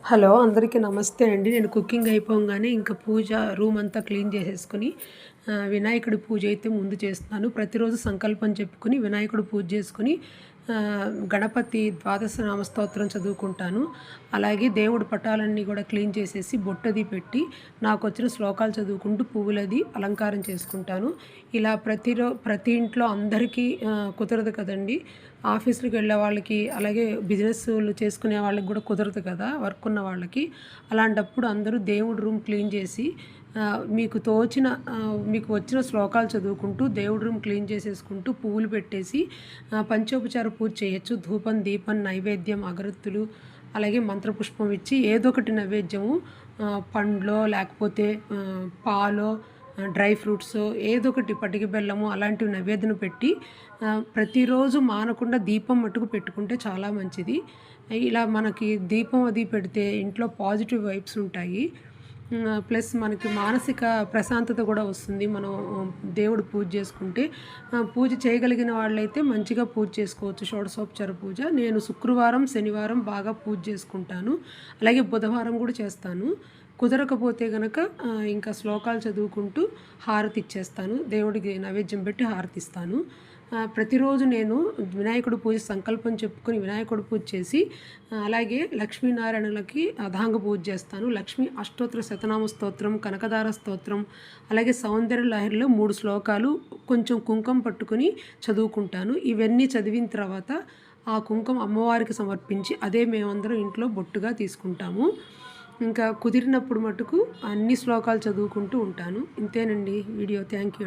Hello! అందరికీ నమస్తే అండి. నేను కుకింగ్ అయిపోంగానే ఇంకా పూజ రూమ్ అంతా క్లీన్ చేసేసుకొని వినాయకుడి పూజ అయితే ముందు చేస్తున్నాను. ప్రతిరోజు సంకల్పం చెప్పుకొని వినాయకుడి పూజ చేసుకొని గణపతి ద్వాదశ నామ స్తోత్రం చదువుకుంటాను. అలాగే దేవుడి పటాలన్నీ కూడా క్లీన్ చేసేసి బొట్టది పెట్టి నాకొచ్చిన శ్లోకాలు చదువుకుంటూ పువ్వులది అలంకారం చేసుకుంటాను. ఇలా ప్రతి ఇంట్లో అందరికీ కుదరదు కదండీ! ఆఫీస్‌లకి వెళ్ళే వాళ్ళకి, అలాగే బిజినెస్‌లు చేసుకునే వాళ్ళకి కూడా కుదరదు కదా! వర్క్ ఉన్న వాళ్ళకి. అలాంటప్పుడు అందరూ దేవుడి రూమ్ క్లీన్ చేసి మీకు వచ్చిన శ్లోకాలు చదువుకుంటూ దేవుడి రూమ్ క్లీన్ చేసేసుకుంటూ పువ్వులు పెట్టేసి పంచోపచార పూజ చేయొచ్చు. ధూపం, దీపం, నైవేద్యం, అగరత్తులు, అలాగే మంత్రపుష్పం ఇచ్చి ఏదో ఒకటి నైవేద్యము పండ్లో లేకపోతే పాలో, డ్రై ఫ్రూట్సో ఏదో ఒకటి పటిక బెల్లము అలాంటివి నైవేద్యం పెట్టి ప్రతిరోజు మానకుండా దీపం మట్టుకు పెట్టుకుంటే చాలా మంచిది. ఇలా మనకి దీపం అది పెడితే ఇంట్లో పాజిటివ్ వైబ్స్ ఉంటాయి. ప్లస్ మనకి మానసిక ప్రశాంతత కూడా వస్తుంది. మనం దేవుడు పూజ చేసుకుంటే. పూజ చేయగలిగిన వాళ్ళైతే మంచిగా పూజ చేసుకోవచ్చు. షోడశోపచార పూజ. నేను శుక్రవారం, శనివారం బాగా పూజ చేసుకుంటాను. అలాగే బుధవారం కూడా చేస్తాను. కుదరకపోతే గనక ఇంకా శ్లోకాలు చదువుకుంటూ హారతి ఇచ్చేస్తాను. దేవుడికి నైవేద్యం పెట్టి హారతిస్తాను. ప్రతిరోజు నేను వినాయకుడి పూజ సంకల్పం చెప్పుకొని వినాయకుడి పూజ చేసి అలాగే లక్ష్మీనారాయణలకి అర్ధాంగ పూజ చేస్తాను. లక్ష్మీ అష్టోత్తర శతనామ స్తోత్రం, కనకదార స్తోత్రం, అలాగే సౌందర్య లహరిలో 3 శ్లోకాలు కొంచెం కుంకుమ పట్టుకొని చదువుకుంటాను. ఇవన్నీ చదివిన తర్వాత ఆ కుంకుమ అమ్మవారికి సమర్పించి అదే మేమందరం ఇంట్లో బొట్టుగా తీసుకుంటాము. ఇంకా కుదిరినప్పుడు మటుకు అన్ని శ్లోకాలు చదువుకుంటూ ఉంటాను. ఇంతేనండి వీడియో. Thank you.